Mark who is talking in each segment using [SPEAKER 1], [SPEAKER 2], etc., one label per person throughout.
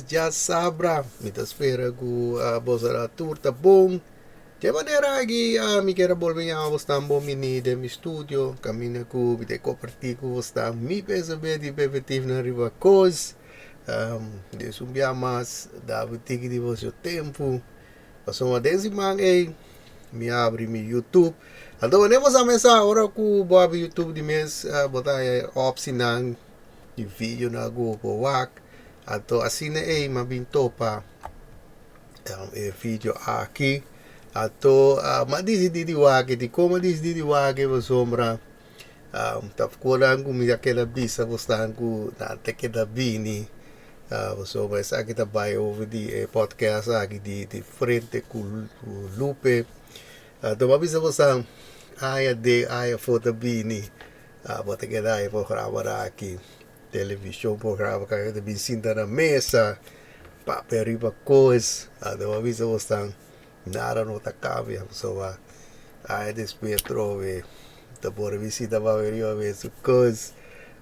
[SPEAKER 1] já sabra, me tá espera que a bolsa da tour tá bom. De maneira que me quero volver a você bom mini de meu estúdio, caminho com me compartilhar com você me perceber de perspectiva na riva cos, de subir mais da boutique de vosso tempo. Passou uma décima aí, me abre meu YouTube. Então, nem você começar agora com o Bob YouTube de mês, botar opção de vídeo na Google Wak. Então, assim é, mas bem topa vídeo aqui. Então, mas decidi de Wak, de como decidi de Wak, eu sombra. Tá ficando com aquela bisa, você está com na tequila bini. So, mas aqui também over de podcast aqui de frente com o Lupe. Então, mas você ai foto bini. Bota que daí programa aqui. Televisão, programa que eu me sinto na mesa. Papel riba coisa. Então, mas você nada não tá cambia. So, ai depois trove. Então, por visita vai ver eu ver su coisa.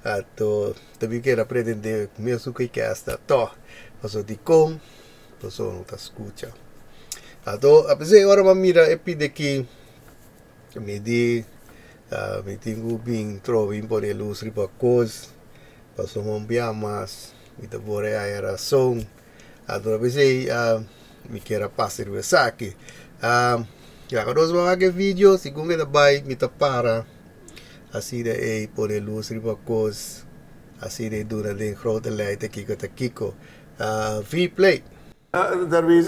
[SPEAKER 1] Então, também quero aprender mesmo que esta to. Passo de com, passo não tá escuta. Então, apesar de agora mira e pide que me di me tenho bem trove impor luz riba coisa. Passo um bia mas me tá bore a era som. Então, apesar me quero passar o saque. Já quando eu vou vídeo, segundo que vai me tá para assim de por luz riba coisa. Assim de dura de grote leite kiko te kiko. V-play.
[SPEAKER 2] Talvez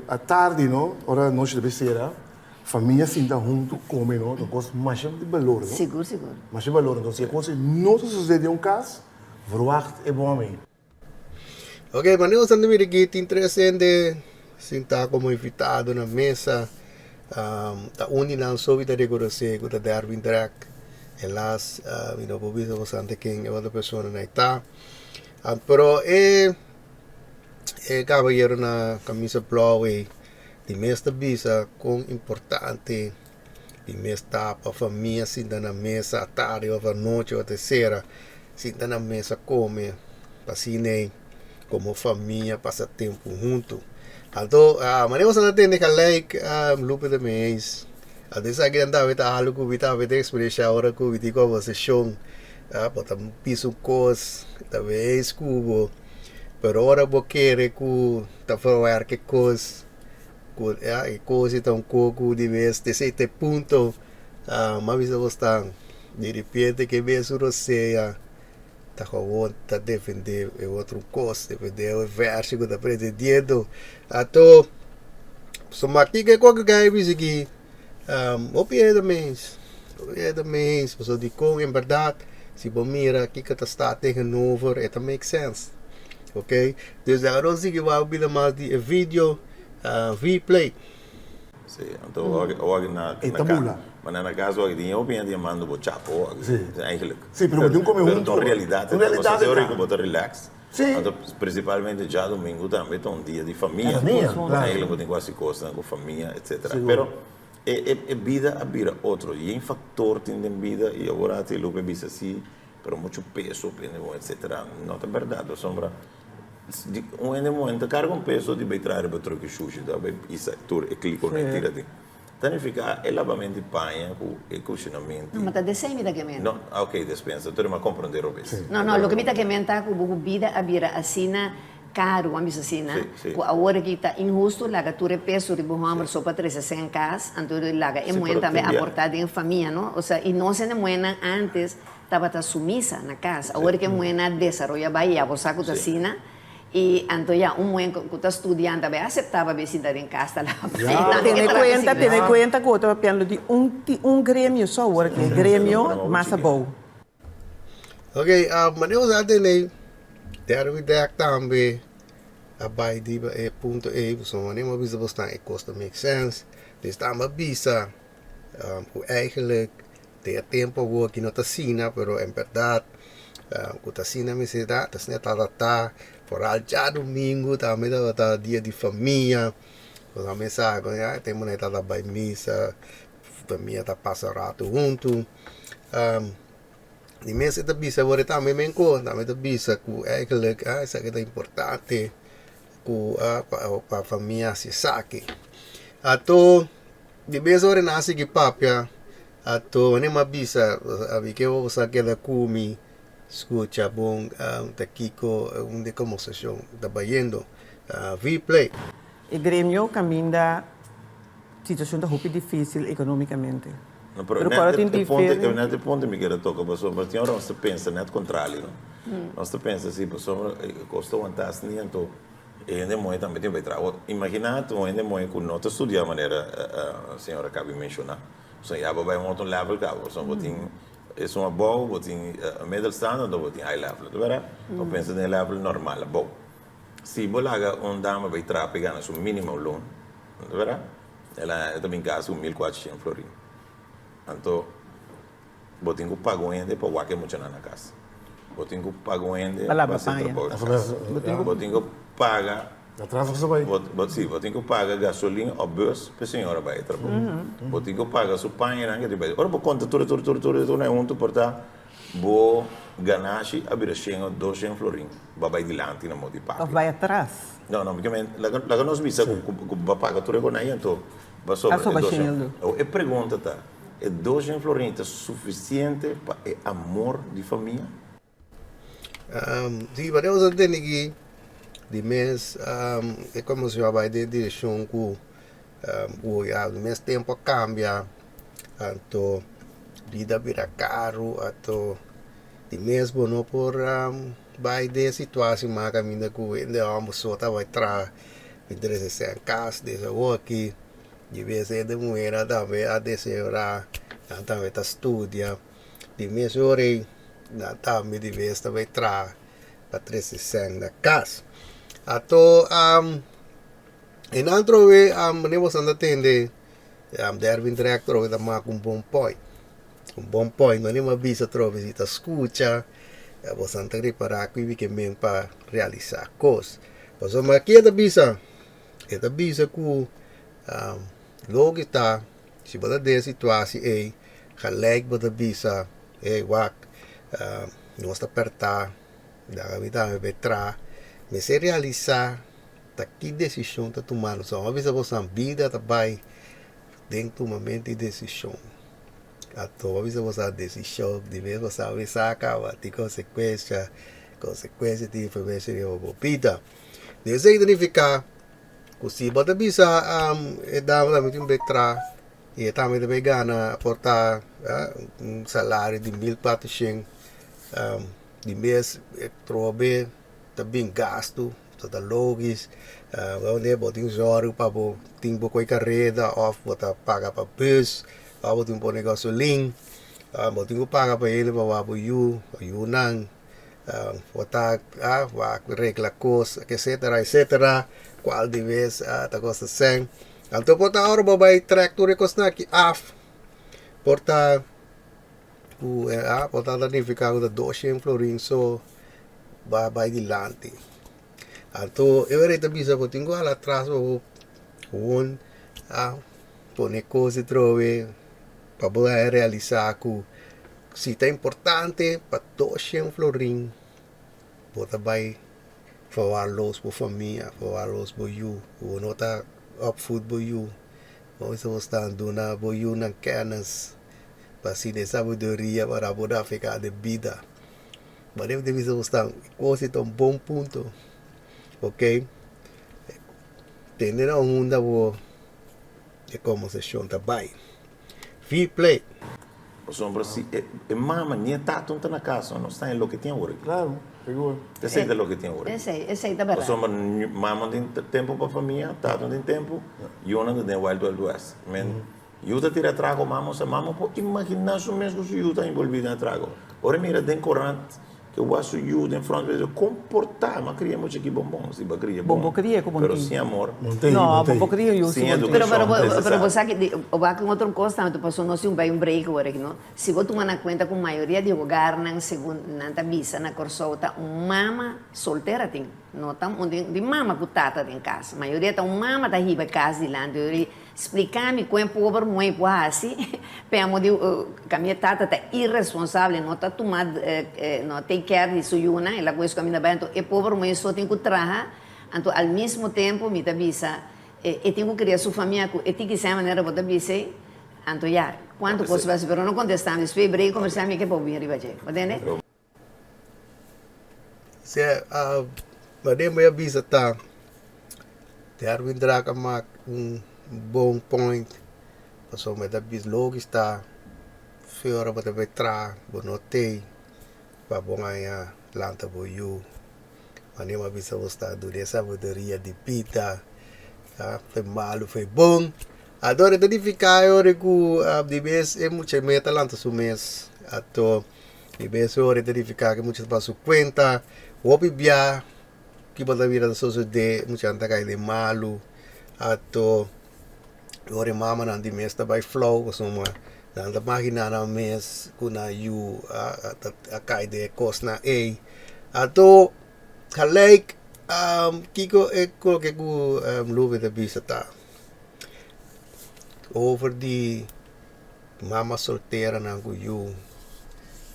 [SPEAKER 2] à tarde, não? Ora noite de besteira. Família sinta junto come, não? Então, coisa mais de valor, não?
[SPEAKER 3] Seguro, seguro.
[SPEAKER 2] Mais de valor. Então, se a coisa não sucede um caso, verwacht é bom a mim.
[SPEAKER 1] Ok, mas nós andamos aqui, te interessante, sentar como invitado na mesa. Tá unindo sobre a decoração, com a Darwin Drake. Elas, não vou ver bastante quem é outra pessoa na Ita. Pero caballero na camisa blau de mesta bisa com importante de mesta para família sinta na mesa à tarde ou à noite ou à terceira sinta na mesa come assim como família passa tempo junto. Então, mas nós não temos que like lupa de mês. Adesso che andava a algo che avete esperienza ora che vi dico a session pota un piso cos tave scubo per ora bocchere cu ta fare che cos cu e cose ta un coco di veste sette punto ma vi so sta di ripete che ve su rosea ta con ta defende e outro cos defende o verso che ta prende dietro a to insomma che qualche gai visigi opie de mês, so die kon in verdade, se bom mira, que está tegenover, it makes sense, ok? Dus daarom zie je wel binnen maar die video, V-play.
[SPEAKER 4] Sì, oggi ma nella casa oggi io penso di mando bocciato oggi, eigenlijk.
[SPEAKER 2] Sì, però non come un
[SPEAKER 4] in realtà, teorico poter relax.
[SPEAKER 2] Sì.
[SPEAKER 4] Principalmente già domingo também un dia di famiglia. Eigenlijk moet in quasi costa con famiglia, eccetera. Però e vida a bira outro e em factor tem de vida e agora te lupe bisa si pero muito peso etc. Não é verdade sombra um momento carga um peso de betrare para trocar sushi da isso tur e clico na tira de tanifica e lavamento de panha e cucinamento
[SPEAKER 3] No, ma te sei mi da che menta?
[SPEAKER 4] no ok dispensa tu ma comprare robe
[SPEAKER 3] No, lo che mi da che menta cu bugu bida a bira asina caro, a misa assim, né? A hora que está injusto, lá que tu repeso de bohama só para 300 cas, então lá que é muito também aportado em família, não? Ou seja, e não se demora antes estava a sumisa na casa, a hora que muena desenvolve vai a você que assim, e então já momento que está estudando também aceitava visitar em casa lá.
[SPEAKER 5] Tiene cuenta que eu estava pensando de grêmio só, porque grêmio massa bom.
[SPEAKER 1] Ok, mas eu já tenho Darwin Drake também. Abai di punto so wanneer maar bisa bestaan het kost make sense dus daar maar bisa eigenlijk de tempo wo que não tá sina pero en verdad o tá sina me se dá tá sina tá por já domingo tá me dá dia de família o a mesa já tem uma tá by missa família tá passa rato junto Die mensen te bisa worden daarmee mijn koon, daarmee te bisa ku eigenlijk zeg het importante ku pa familia si saki. Ato die mensen worden nasi ki papia. Ato wanneer maar bisa abi que vou saque da kumi escucha bom te kiko de conversação da bayendo vi play.
[SPEAKER 5] O grêmio caminha situação da roupa difícil economicamente.
[SPEAKER 4] No, pero nel ponto mi quero tocar, mas tinha hora nós pensa net contrário, não? Nós pensa assim, pessoal, custou um task nem então, e ainda muito também tem trabalho. Imagina tu ainda muito com nota estudar a maneira a senhora acaba de mencionar. So ja, vai um outro level cabo, so botin é uma boa, botin middle standard ou botin high level, tá vendo? Eu penso no level normal, bom. Se bolaga dama vai trabalhar na sua mínimo loan, tá vendo? Ela também gasta 1.400 florins. Então, botin que pago ainda para o que muito na casa. Botin que pago ainda para ser trabalho. Botin que paga
[SPEAKER 2] Atrás você vai.
[SPEAKER 4] Sim, botin que paga gasolina ou bus para a senhora vai trabalhar. Botin que paga sua panha que vai. Ora, por conta tudo é um portar bo ganache abrir chega 200 florins. Vai dilante na mão de paga.
[SPEAKER 5] Ou vai atrás?
[SPEAKER 4] Não, porque lá nós visa que paga tudo com aí então. Vai sobrar. E pergunta tá. É 200 florins suficiente para o amor de família?
[SPEAKER 1] Sim, mas eu entendo que de mês é como se vai de direção que o mês tempo cambia, então vida vira caro, então de mês não por vai de situação mais caminho que ainda vamos só vai tra interesse em casa dessa aqui. De vez em quando também a desejar, também a estudar, de mês hora, também de vez também tra para 360 da casa. Então, em outro vez, nós vamos atender, deve entregar trove da marca bom point. Bom point, não é uma visa trove, se escuta, você tem que preparar que vem para realizar coisas. Mas aqui é da visa que logo está, se você der situação aí, gelijk você visa, nós está apertar, da vida vai tra, mas se realizar, tá que decisão tá tomando, só uma vez você vida tá vai dentro do momento de decisão, a tua vez você decisão, de vez você vai sacar, tem consequência de informação de vida, deve identificar. Se você bisa também betra e também deve ganhar portar salário de 1.400 de mês trobe também gasto toda logis onde botin joro para tem boa carreira off botar paga para bus botin pôr gasolina botin paga para ele para o nang botar regla coisa etc qual de vez ta costa sem então porta agora vai tractor costa aqui af porta porta danificado da 200 florins so vai dilante então eu era também só botin lá atrás o pone coisa trove para poder realizar que se tá importante para 200 florins bota vai falarlos por família, falarlos por you, o não tá up food por you, mas você está dando por you não canas, para se de sabedoria para poder ficar de vida, mas deve ter você está quase tão bom ponto, ok? Tener um mundo bo é como se chama bem, free play.
[SPEAKER 4] Sombra se mama nem tá tonta na casa, não está em lo que tem agora.
[SPEAKER 2] Claro, seguro.
[SPEAKER 4] Esse é lo que tem agora.
[SPEAKER 3] Esse é da verdade.
[SPEAKER 4] Sombra mama tem tempo para família, tá tem tempo, e eu não tenho Wild West. Men, eu te tira trago mama pode imaginar o mesmo se eu tá envolvido na trago. Ora mira den corante que eu acho you em frente de comportar, mas cria muito aqui bombom, se vai criar
[SPEAKER 5] bombom cria como
[SPEAKER 4] pero sem amor.
[SPEAKER 5] Não, bombom cria eu
[SPEAKER 4] sim.
[SPEAKER 3] Pero você que o vai com outro costa, tu passou não se vai break agora que não. Se você tomar na conta com a maioria de lugar na segunda na visa na Corsota, mama solteira tem. Não estamos de mama com tata em casa. A maioria tá mama da riba casa de lá. Eu explicar-me como pobre mãe pode assim. Pemo de que a minha tata tá irresponsável, não tá tomando, não take care de sua una, ela coisa que a minha bem, então é pobre mãe só tem que trabalhar. Então ao mesmo tempo me avisa, e tenho que criar sua família, e tem que ser a maneira de avisar. Então já, quanto coisa vai ser, pero não contestamos, esperei conversar me que pode vir arriba já, entende?
[SPEAKER 1] Se mas me avisa tá. Darwin Draka mak bom point. Paso me da bis logo está. Fiora bota betra, bonotei. Pa bom aí lanta boiu. Mas me avisa você do dessa sabedoria de pita. Tá? Foi malo, foi bom. Adoro identificar hora que de vez é muito meta lanta su mês. Ato de vez hora identificar que muitas passam conta. O bibia que pode vir a sociedade, muita gente cai de malo, ato, ora mama não de mês também flow, soma, não da máquina na mês, kuna you a cai de costa ei, ato, kalek, kiko é coloque ku luve de bisa tá, over de mama solteira na ku you,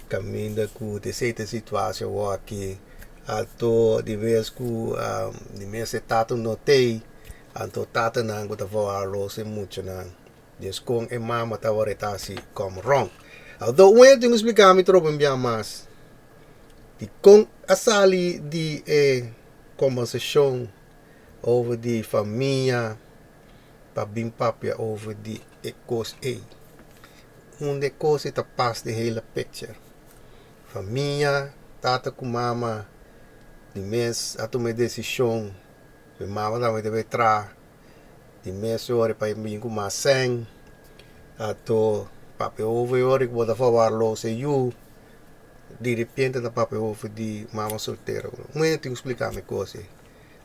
[SPEAKER 1] caminha ku de certa situação aqui. Ato di vez ku di mês tato notei anto tata nang ko tavo arlo se mucho nang des kong e mama tawareta si come wrong although when tengo explicar mi tropo enviar mas di kong asali di conversation over di família pa bim papia over di cos onde coisa ta pas de hele picture família tata com mama de mês a tomar decisão de mama também deve entrar de mês hora para mim com mais sem a to papel over hora que pode falar lo se you de repente da papel over de mama solteira muito tenho explicar me coisa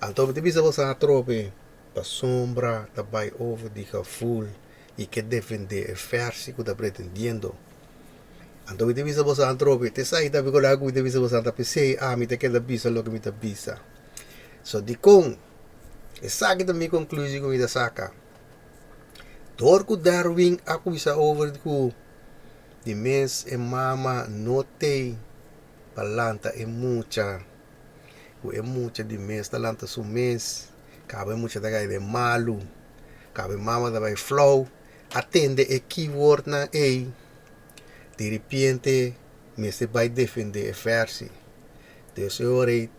[SPEAKER 1] então te bisa você a trope para sombra da vai over de full e que defender o verso que está pretendendo. Então, te visa você antrope, te sai da bicola que te visa você antapesei, me te queda bisa lo que me te bisa. So, di kong, essa que também conclusão que me te saca. Torco Darwin, ako bisa over ko, di mes e mama notei, palanta e mucha, o e mucha di mes, talanta su mes, cabe mucha da de malu, cabe mama da vai flow, atende e keyword na ei, de repente, me se vai defender o verso. Deus ore,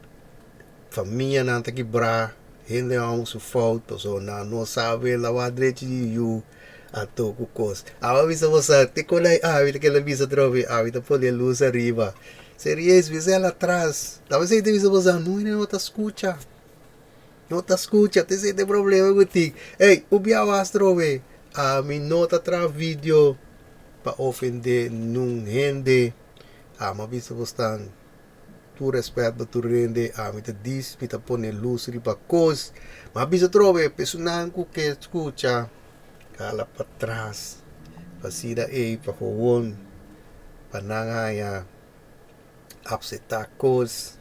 [SPEAKER 1] família não está quebrar, gente não se falta, só não sabe lavar direito de you, a toco coisa. A avisa você, te colai, vida que ela visa trove, vida pode a luz arriba. Seria visa ela atrás. Talvez você avisa você, não te escuta. Não te escuta, te sei tem problema contigo. Ei, o biawas trove, me nota atrás vídeo. Para ofender num rende mas vista você tu respeito tu rende me te diz me te põe luz para coisa mas vista trove pessoal que escuta cala para trás para sida para favor para não upsetar coisa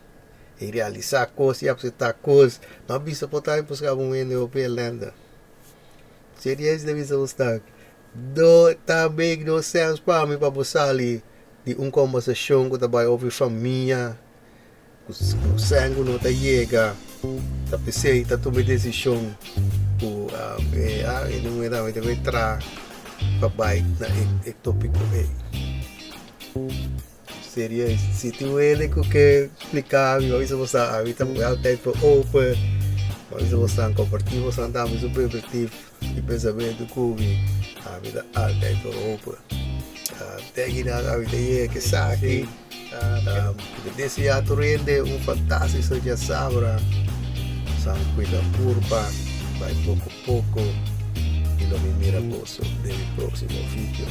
[SPEAKER 1] e realizar coisa e upsetar coisa mas vista por estar buscar rende o pelenda seria isso de vista você do também não serve para mim para buscar ali de conversação que vai ouvir família o sangue não tá chega tá pensei tá tomando decisão o não é nada deve entrar para vai na tópico seria se tu ele que explicar eu isso você a vida é tempo open mas você compartilhar você andar mais objetivo e pensamento que a vida alta e Europa. Tem a vida que sabe desse ato rende fantástico de sabra, são cuida curva, vai pouco a pouco e não me mira posso do próximo vídeo.